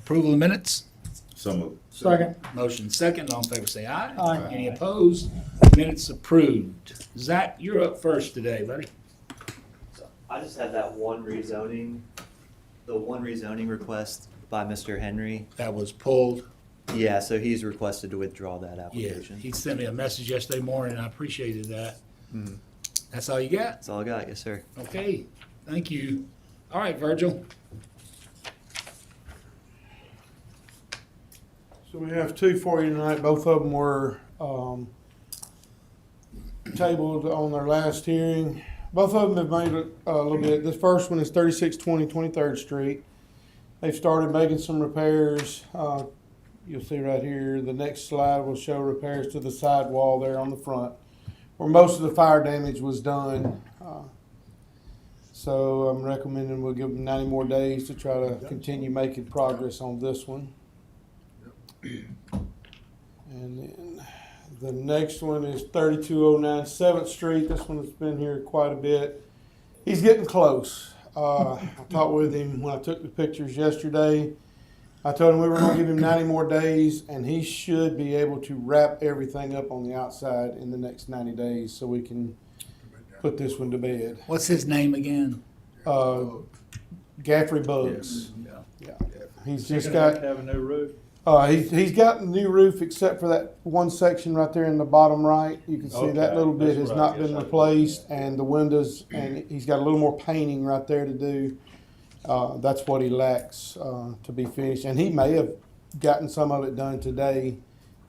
approval of minutes? So moved. Second. Motion second, all in favor say aye. Aye. Any opposed? Minutes approved. Zach, you're up first today, buddy. So I just had that one rezoning, the one rezoning request by Mr. Henry. That was pulled. Yeah, so he's requested to withdraw that Yeah, application. he sent me a message yesterday morning, I appreciated that. Mhm. That's all you got? That's all I got, yes, sir. Okay, thank you. All right, Virgil. So we have two for you tonight. Both of them were tabled on their last hearing. Both of them have made a little bit. This first one is 3620 23rd Street. They've started making some repairs. You'll see right here, the next slide will show repairs to the side wall there on the front, where most of the fire damage was done. So I'm recommending we'll give them 90 more days to try to continue making progress on this one. And then the next one is 3209 7th Street. This one's been here quite a bit. He's getting close. I talked with him when I took the pictures yesterday. I told him we were going to give him 90 more days, and he should be able to wrap everything up on the outside in the next 90 days so we can put this one to bed. What's his name again? Gaffrey Bugs. Yeah. He's just got. Have a new roof. He's got a new roof except for that one section right there in the bottom right. You can see that Okay, little bit that's has right, not yes, been I replaced, and the windows, and he's got a little more painting right there to do. That's what he lacks to be finished, and he may have gotten some of it done today.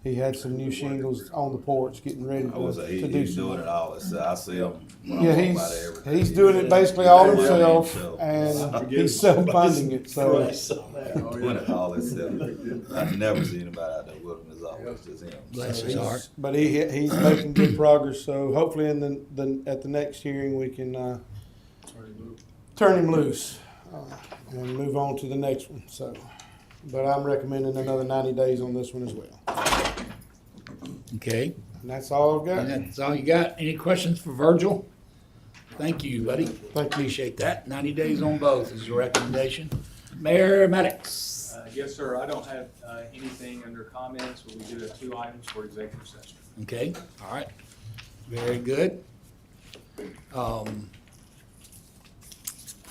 He had some new shingles on the porch, getting ready I was to he's do doing some. it all. I see him. when Yeah, I'm by there every he's day. doing it basically all Yeah, himself, himself. and he's self-funding it. So. Doing it all himself. I've never seen anybody out there with him. It's always just him. Bless his heart. But he's making good progress. So hopefully in at the next hearing we can turn him loose and move on to the next one. So, but I'm recommending another 90 days on this one as well. Okay, And that's all I've got. and that's all you got? Any questions for Virgil? Thank you, buddy. Thank you. Appreciate that. 90 days on both is your recommendation. Mayor Maddox. Yes, sir. I don't have anything under comments, but we do have 2 items for executive session. Okay, all right. Very good.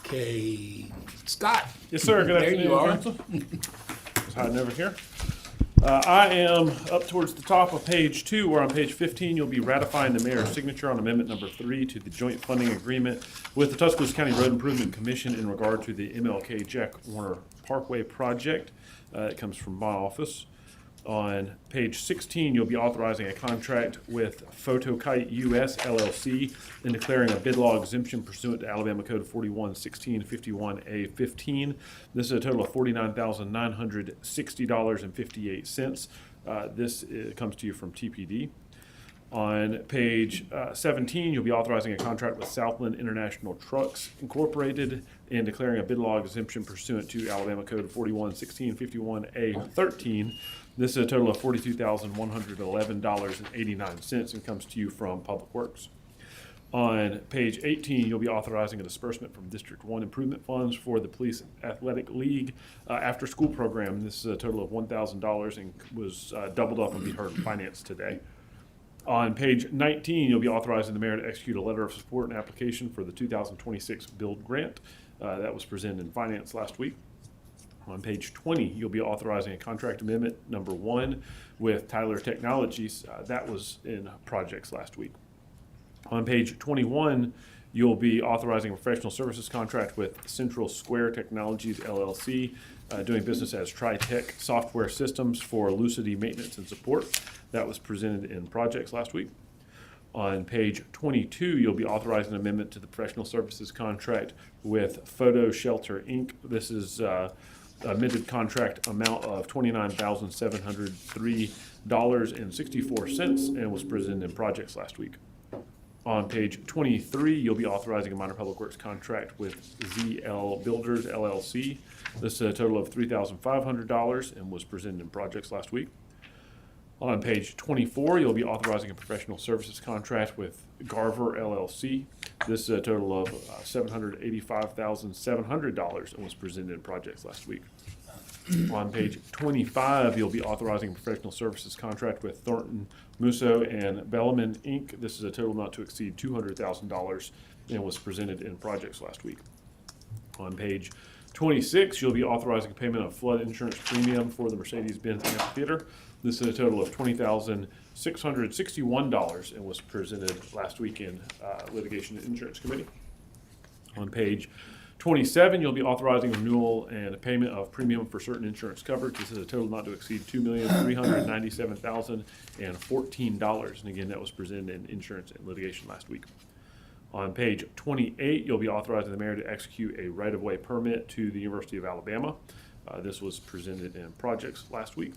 Okay, Scott. Yes, sir. Good There you afternoon, are. council. Just hiding over here. I am up towards the top of page 2, where on page 15 you'll be ratifying the mayor's signature on amendment number 3 to the joint funding agreement with the Tuscaloosa County Road Improvement Commission in regard to the MLK Jack Warner Parkway project. It comes from my office. On page 16, you'll be authorizing a contract with Photokite US LLC and declaring a bid law exemption pursuant to Alabama Code 41-1651A-15. This is a total of $49,960.58. This comes to you from TPD. On page 17, you'll be authorizing a contract with Southland International Trucks Incorporated and declaring a bid law exemption pursuant to Alabama Code 41-1651A-13. This is a total of $42,111.89 and comes to you from Public Works. On page 18, you'll be authorizing a disbursement from District 1 improvement funds for the Police Athletic League after-school program. This is a total of $1,000 and was doubled up and be heard in finance today. On page 19, you'll be authorizing the mayor to execute a letter of support and application for the 2026 build grant. That was presented in finance last week. On page 20, you'll be authorizing a contract amendment number 1 with Tyler Technologies. That was in projects last week. On page 21, you'll be authorizing a professional services contract with Central Square Technologies LLC, doing business as TriTech Software Systems for Lucity maintenance and support. That was presented in projects last week. On page 22, you'll be authorizing an amendment to the professional services contract with Photo Shelter Inc. This is amended contract amount of $29,703.64 and was presented in projects last week. On page 23, you'll be authorizing a minor public works contract with ZL Builders LLC. This is a total of $3,500 and was presented in projects last week. On page 24, you'll be authorizing a professional services contract with Garver LLC. This is a total of $785,700 and was presented in projects last week. On page 25, you'll be authorizing a professional services contract with Thornton, Musso, and Bellarmine, Inc. This is a total not to exceed $200,000 and was presented in projects last week. On page 26, you'll be authorizing payment of flood insurance premium for the Mercedes-Benz Amphitheater. This is a total of $20,661 and was presented last week in Litigation and Insurance Committee. On page 27, you'll be authorizing renewal and a payment of premium for certain insurance coverage. This is a total not to exceed $2,397,014. And again, that was presented in insurance and litigation last week. On page 28, you'll be authorizing the mayor to execute a right-of-way permit to the University of Alabama. This was presented in projects last week.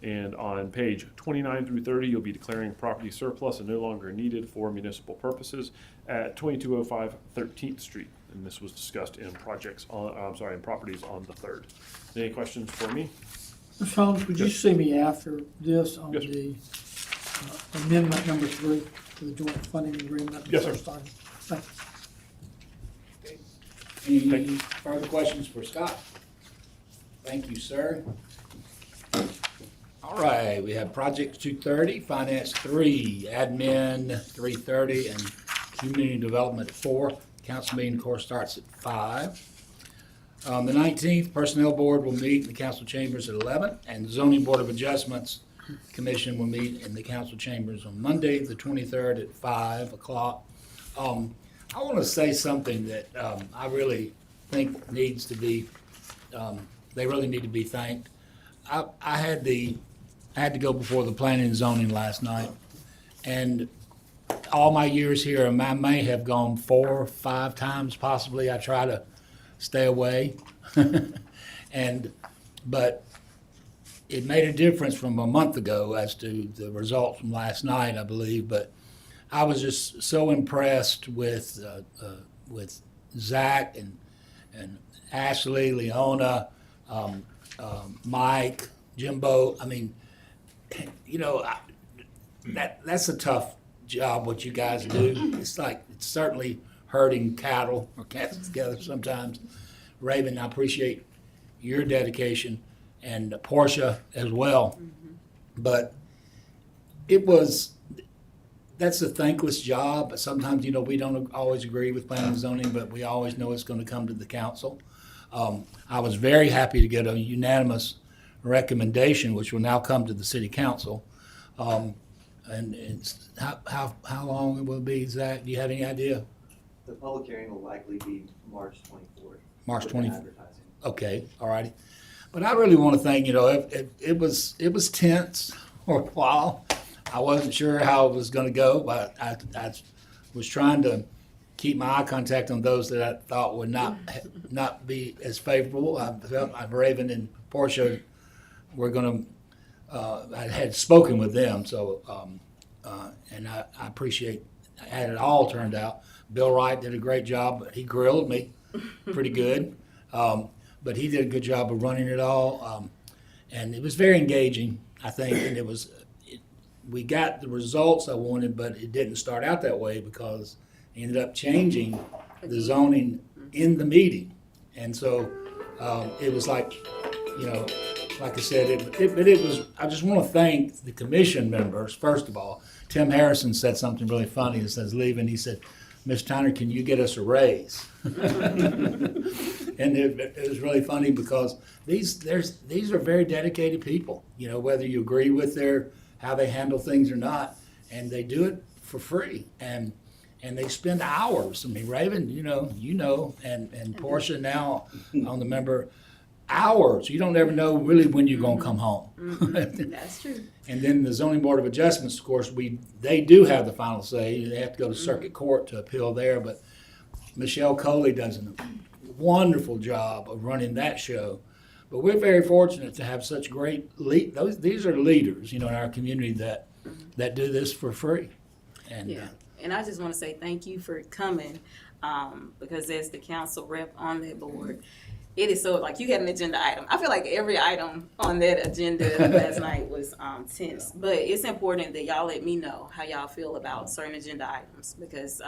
And on page 29 through 30, you'll be declaring property surplus and no longer needed for municipal purposes at 2205 13th Street. And this was discussed in projects on, in properties on the 3rd. Any questions for me? Mr. Holmes, would you Yes. see me after this on Yes. the amendment number 3 to the joint funding agreement? Yes, sir. First item? Thank you. Any further questions for Scott? Thank you, sir. All right, we have Project 230, Finance 3, Admin 330, and Community Development 4. Council meeting, of course, starts at 5. The 19th, Personnel Board will meet in the council chambers at 11, and the Zoning Board of Adjustments Commission will meet in the council chambers on Monday, the 23rd at 5 o'clock. I want to say something that I really think needs to be, they really need to be thanked. I had to go before the planning and zoning last night, and all my years here, I may have gone 4 or 5 times possibly. I try to stay away, but it made a difference from a month ago as to the results from last night, I believe. But I was just so impressed with Zach and Ashley, Leona, Mike, Jimbo. I mean, you know, that's a tough job what you guys do. It's like, it's certainly herding cattle or cats together sometimes. Raven, I appreciate your dedication, and Portia as well. But that's a thankless job. Sometimes, you know, we don't always agree with planning and zoning, but we always know it's going to come to the council. I was very happy to get a unanimous recommendation, which will now come to the city council. And it's, how long it will be, Zach? Do you have any idea? The public hearing will likely be March 24th. March with 20th. advertising. Okay, all righty. But I really want to thank, you know, it was tense for a while. I wasn't sure how it was going to go, but I was trying to keep my eye contact on those that I thought would not be as favorable. I felt Raven and Portia were going to, I had spoken with them, so, and I appreciate how it all turned out. Bill Wright did a great job, but he grilled me pretty good. But he did a good job of running it all. And it was very engaging, I think, and we got the results I wanted, but it didn't start out that way because it ended up changing the zoning in the meeting. And so it was like, you know, like I said, it was, I just want to thank the commission members, first of all. Tim Harrison said something really funny as I was leaving. He said, "Ms. Tyner, can you get us a raise?" And it was really funny because these are very dedicated people, you know, whether you agree with how they handle things or not, and they do it for free. And they spend hours. I mean, Raven, you know, and Portia now on the member, hours. You don't ever know really when you're going to come home. That's true. And then the Zoning Board of Adjustments, of course, they do have the final say. They have to go to circuit court to appeal there, but Michelle Coley does a wonderful job of running that show. But we're very fortunate to have such great these are leaders, you know, in our community that do this for free. And Yeah, and I just want to say thank you for coming, because as the council rep on that board, it is so, like, you had an agenda item. I feel like every item on that agenda last night was tense, but it's important that y'all let me know how y'all feel about certain agenda items, because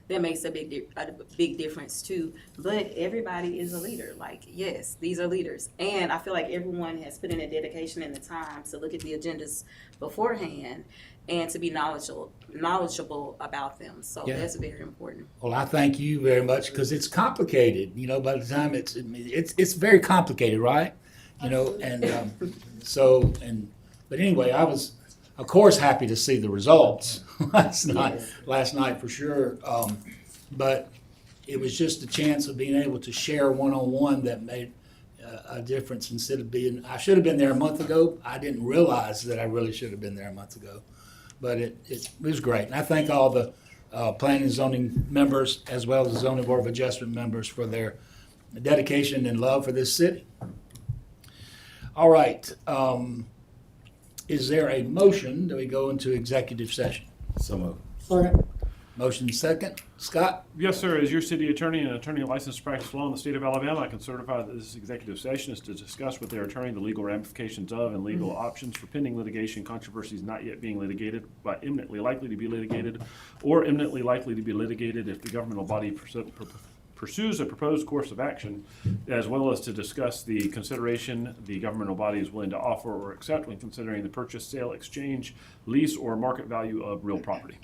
that makes a big difference too. But everybody is a leader. Like, yes, these are leaders. And I feel like everyone has put in the dedication and the time to look at the agendas beforehand and to be knowledgeable about them. So Yeah. that's very important. Well, I thank you very much because it's complicated. You know, by the time it's very complicated, right? You know, and but anyway, I was, of course, happy to see the results last night for sure. But it was just a chance of being able to share one-on-one that made a difference instead of I should have been there a month ago. I didn't realize that I really should have been there a month ago. But it was great. And I thank all the planning and zoning members as well as the zoning board of adjustment members for their dedication and love for this city. All right. Is there a motion that we go into executive session? Some of Second. Motion second. Scott? Yes, sir. As your city attorney and attorney licensed to practice law in the state of Alabama, I can certify that this executive session is to discuss with their attorney the legal ramifications of and legal options for pending litigation, controversies not yet being litigated, but imminently likely to be litigated, or imminently likely to be litigated if the governmental body pursues a proposed course of action, as well as to discuss the consideration the governmental body is willing to offer or accept when considering the purchase, sale, exchange, lease, or market value of real property.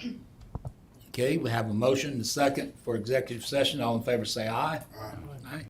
Okay, we have a motion and a second for executive session. All in favor say aye. Aye.